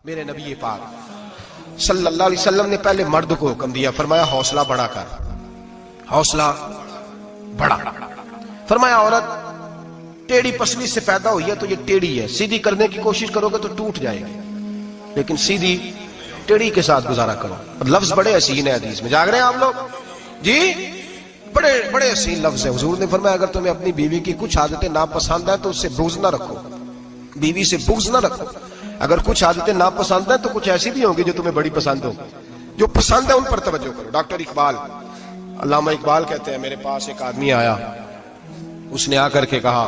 میرے نبی پاک صلی اللہ علیہ وسلم نے پہلے مرد کو حکم دیا، فرمایا حوصلہ بڑا کر، حوصلہ بڑا۔ فرمایا عورت ٹیڑھی پسلی سے پیدا ہوئی ہے تو یہ ٹیڑھی ہے، سیدھی کرنے کی کوشش کرو گے تو ٹوٹ جائے گی، لیکن سیدھی ٹیڑھی کے ساتھ گزارا کرو۔ لفظ بڑے حسین ہیں حدیث میں، جاگ رہے ہیں آپ لوگ جی؟ بڑے بڑے حسین لفظ ہیں۔ حضور نے فرمایا اگر تمہیں اپنی بیوی کی کچھ عادتیں ناپسند ہیں تو اس سے بغض نہ رکھو، بیوی سے بغض نہ رکھو۔ اگر کچھ عادتیں ناپسند ہیں تو کچھ ایسی بھی ہوں گی جو تمہیں بڑی پسند ہو، جو پسند ہے ان پر توجہ کرو۔ ڈاکٹر اقبال، علامہ اقبال کہتے ہیں میرے پاس ایک آدمی آیا، اس نے آ کر کے کہا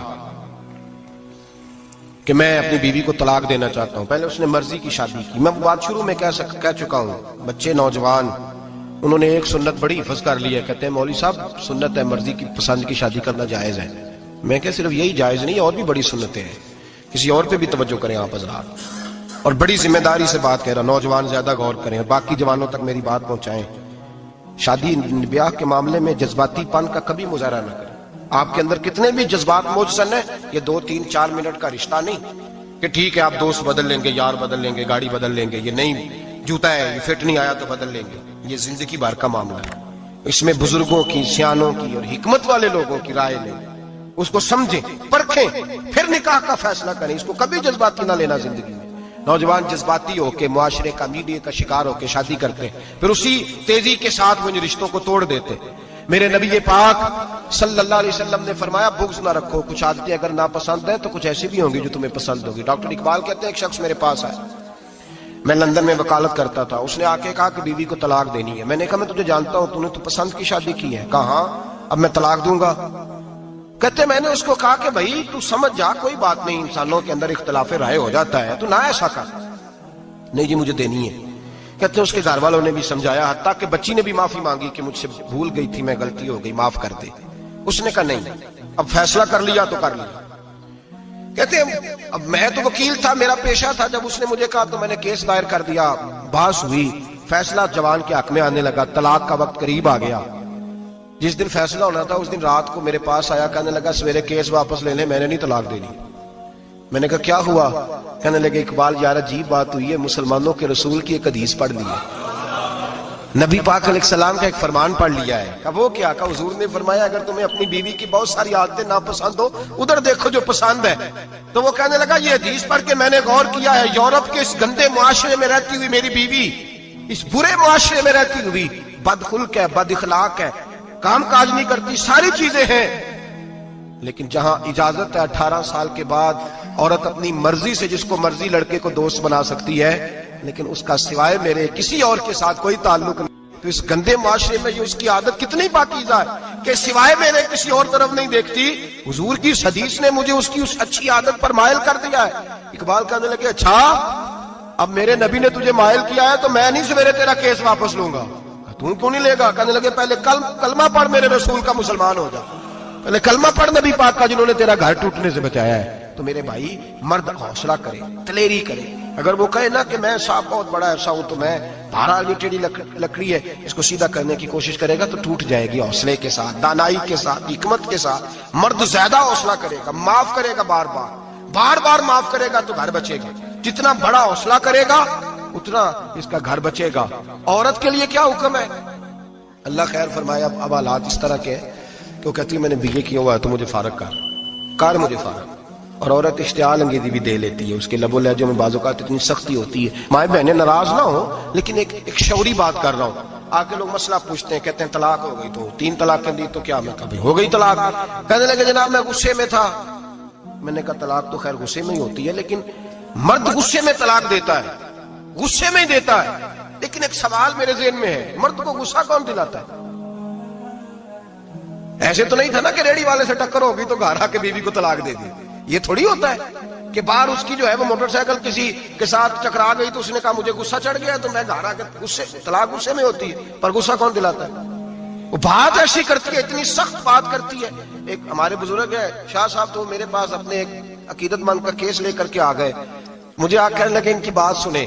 کہ میں اپنی بیوی کو طلاق دینا چاہتا ہوں۔ پہلے اس نے مرضی کی شادی کی، میں بات شروع میں کہہ چکا ہوں، بچے نوجوان انہوں نے ایک سنت بڑی حفظ کر لی ہے، کہتے ہیں مولوی صاحب سنت ہے مرضی کی پسند کی شادی کرنا جائز ہے۔ میں کہ صرف یہی جائز نہیں، اور بھی بڑی سنتیں ہیں، کسی اور پہ بھی توجہ کریں آپ حضرات، اور بڑی ذمہ داری سے بات کہہ رہا، نوجوان زیادہ غور کریں اور باقی جوانوں تک میری بات پہنچائیں۔ شادی بیاہ کے معاملے میں جذباتی پن کا کبھی مظاہرہ نہ کریں۔ آپ کے اندر کتنے بھی جذبات موجزن ہیں، یہ 2 3 4 منٹ کا رشتہ نہیں کہ ٹھیک ہے آپ دوست بدل لیں گے، یار بدل لیں گے، گاڑی بدل لیں گے، یہ نہیں جوتا ہے یہ فٹ نہیں آیا تو بدل لیں گے، یہ زندگی بھر کا معاملہ ہے۔ اس میں بزرگوں کی، سیانوں کی اور حکمت والے لوگوں کی رائے لیں، اس کو سمجھیں، پرکھیں، پھر نکاح کا فیصلہ کریں۔ اس کو کبھی جذباتی نہ لینا زندگی میں۔ نوجوان جذباتی ہو کے معاشرے کا، میڈیا کا شکار ہو کے شادی کرتے، پھر اسی تیزی کے ساتھ وہ ان رشتوں کو توڑ دیتے۔ میرے نبی پاک صلی اللہ علیہ وسلم نے فرمایا بغض نہ رکھو، کچھ عادتیں اگر ناپسند ہیں تو کچھ ایسی بھی ہوں گی جو تمہیں پسند ہوگی۔ ڈاکٹر اقبال کہتے ہیں ایک شخص میرے پاس آیا، میں لندن میں وکالت کرتا تھا، اس نے آ کے کہا کہ بیوی کو طلاق دینی ہے۔ میں نے کہا میں تجھے جانتا ہوں، تو نے تو پسند کی شادی کی ہے۔ کہا ہاں، اب میں طلاق دوں گا؟ کہتے میں نے اس کو کہا کہ بھائی تو سمجھ جا، کوئی بات نہیں، انسانوں کے اندر اختلاف رائے ہو جاتا ہے، تو نہ ایسا کر۔ نہیں جی مجھے دینی ہے۔ کہتے ہیں اس کے گھر والوں نے بھی سمجھایا، حتیٰ کہ بچی نے بھی معافی مانگی کہ مجھ سے بھول گئی تھی، میں غلطی ہو گئی، معاف کر دے۔ اس نے کہا نہیں، اب فیصلہ کر لیا تو کر لیا۔ کہتے ہیں اب میں تو وکیل تھا، میرا پیشہ تھا، جب اس نے مجھے کہا تو میں نے کیس دائر کر دیا، بحث ہوئی، فیصلہ جوان کے حق میں آنے لگا، طلاق کا وقت قریب آ گیا۔ جس دن فیصلہ ہونا تھا اس دن رات کو میرے پاس آیا، کہنے لگا سویرے کیس واپس لے لیں، میں نے نہیں طلاق دینی۔ میں نے کہا کیا ہوا؟ کہنے لگے اقبال یار عجیب بات ہوئی ہے، مسلمانوں کے رسول کی ایک حدیث پڑھ لی ہے، نبی پاک علیہ السلام کا ایک فرمان پڑھ لیا ہے۔ کہا وہ کیا؟ کہا حضور نے فرمایا اگر تمہیں اپنی بیوی کی بہت ساری عادتیں ناپسند ہو، ادھر دیکھو جو پسند ہے۔ تو وہ کہنے لگا یہ حدیث پڑھ کے میں نے غور کیا ہے، یورپ کے اس گندے معاشرے میں رہتی ہوئی میری بیوی، اس برے معاشرے میں رہتی ہوئی، بد خلق ہے، بد اخلاق ہے، کام کاج نہیں کرتی، ساری چیزیں ہیں، لیکن جہاں اجازت ہے 18 سال کے بعد عورت اپنی مرضی سے جس کو مرضی لڑکے کو دوست بنا سکتی ہے، لیکن اس کا سوائے میرے کسی اور کے ساتھ کوئی تعلق نہیں۔ تو اس گندے معاشرے میں یہ اس کی عادت کتنی پاکیزہ ہے کہ سوائے میرے کسی اور طرف نہیں دیکھتی۔ حضور کی اس حدیث نے مجھے اس کی اس اچھی عادت پر مائل کر دیا ہے۔ اقبال کہنے لگے اچھا اب میرے نبی نے تجھے مائل کیا ہے تو میں نہیں سویرے تیرا کیس واپس لوں گا۔ تو کیوں نہیں لے گا؟ کہنے لگے پہلے کلمہ پڑھ میرے رسول کا، مسلمان ہو جا، پہلے کلمہ پڑھ نبی پاک کا جنہوں نے تیرا گھر ٹوٹنے سے بچایا ہے۔ تو میرے بھائی مرد حوصلہ کرے، دلیری کرے۔ اگر وہ کہے نا کہ میں صاحب بہت بڑا ایسا ہوں تو میں بہرحال یہ ٹیڑھی لکڑی ہے اس کو سیدھا کرنے کی کوشش کرے گا تو ٹوٹ جائے گی۔ حوصلے کے ساتھ، دانائی کے ساتھ، حکمت کے ساتھ مرد زیادہ حوصلہ کرے گا، معاف کرے گا، بار بار معاف کرے گا تو گھر بچے گا۔ جتنا بڑا حوصلہ کرے گا اتنا اس کا گھر بچے گا۔ عورت کے لیے کیا حکم ہے؟ اللہ خیر فرمایا۔ اب حالات اس طرح کے تو کہتی ہے میں نے BA کیا ہوا ہے تو مجھے فارغ کر مجھے فارغ۔ اور عورت اشتعال انگیزی بھی دے لیتی ہے، اس کے لب و لہجے میں بعض اوقات اتنی سختی ہوتی ہے۔ مائیں بہنیں ناراض نہ ہو، لیکن ایک شعوری بات کر رہا ہوں۔ آ کے لوگ مسئلہ پوچھتے ہیں، کہتے ہیں طلاق ہو گئی تو 3 طلاقیں دی تو کیا؟ میں کبھی ہو گئی طلاق۔ کہنے لگے جناب میں غصے میں تھا۔ میں نے کہا طلاق تو خیر غصے میں ہی ہوتی ہے، لیکن مرد غصے میں طلاق دیتا ہے، غصے میں ہی دیتا ہے۔ لیکن ایک سوال میرے ذہن میں ہے، مرد کو غصہ کون دلاتا ہے؟ ایسے تو نہیں تھا نا کہ ریڑھی والے سے ٹکر ہوگی تو گھر آ کے بیوی کو طلاق دے دی۔ یہ تھوڑی ہوتا ہے کہ باہر اس کی جو ہے وہ موٹر سائیکل کسی کے ساتھ ٹکرا گئی تو اس نے کہا مجھے غصہ چڑھ گیا تو میں گھر آ کے غصے، طلاق غصے میں ہوتی ہے، پر غصہ کون دلاتا ہے؟ وہ بات ایسی کرتی ہے، اتنی سخت بات کرتی ہے۔ ایک ہمارے بزرگ ہے شاہ صاحب، تو میرے پاس اپنے ایک عقیدت مند کا کیس لے کر کے آ گئے، مجھے آ کہنے لگے ان کی بات سنیں۔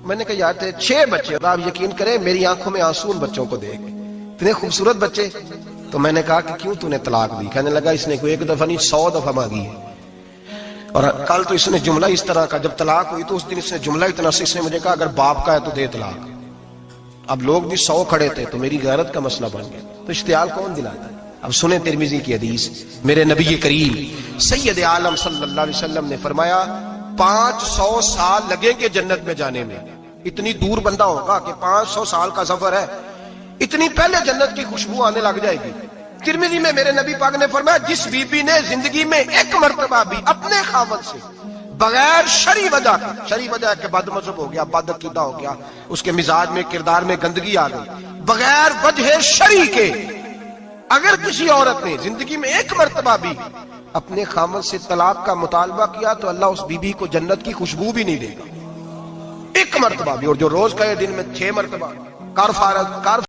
میں نے کہا یار تھے 6 بچے، اور آپ یقین کریں میری آنکھوں میں آنسو ان بچوں کو دیکھ، اتنے خوبصورت بچے۔ تو میں نے کہا کہ کیوں تو نے طلاق دی؟ کہنے لگا اس نے کوئی 1 دفعہ نہیں 100 دفعہ مانگی ہے۔ اور کل تو اس نے جملہ اس طرح کا، جب طلاق ہوئی تو اس دن اس نے جملہ اتنا سے اس نے مجھے کہا اگر باپ کا ہے تو دے طلاق. اب لوگ بھی 100 کھڑے تھے تو میری غیرت کا مسئلہ بن گیا. تو اشتعال کون دلاتا ہے؟ اب سنیں ترمذی کی حدیث. میرے نبی کریم سید عالم صلی اللہ علیہ وسلم نے فرمایا 500 سال لگیں گے جنت میں جانے میں. اتنی دور بندہ ہوگا کہ 500 سال کا سفر ہے، اتنی پہلے جنت کی خوشبو آنے لگ جائے گی. ترمذی میں میرے نبی پاک نے فرمایا جس بی بی نے زندگی میں ایک مرتبہ بھی اپنے خاوند سے بغیر شرعی وجہ کا، شرعی وجہ کہ بد مذہب ہو گیا، بد عقیدہ ہو گیا، اس کے مزاج میں کردار میں گندگی آ گئی، بغیر وجہ شرعی کے اگر کسی عورت نے زندگی میں ایک مرتبہ بھی اپنے خاوند سے طلاق کا مطالبہ کیا تو اللہ اس بی بی کو جنت کی خوشبو بھی نہیں دے گا، ایک مرتبہ بھی. اور جو روز کا دن میں 6 مرتبہ کار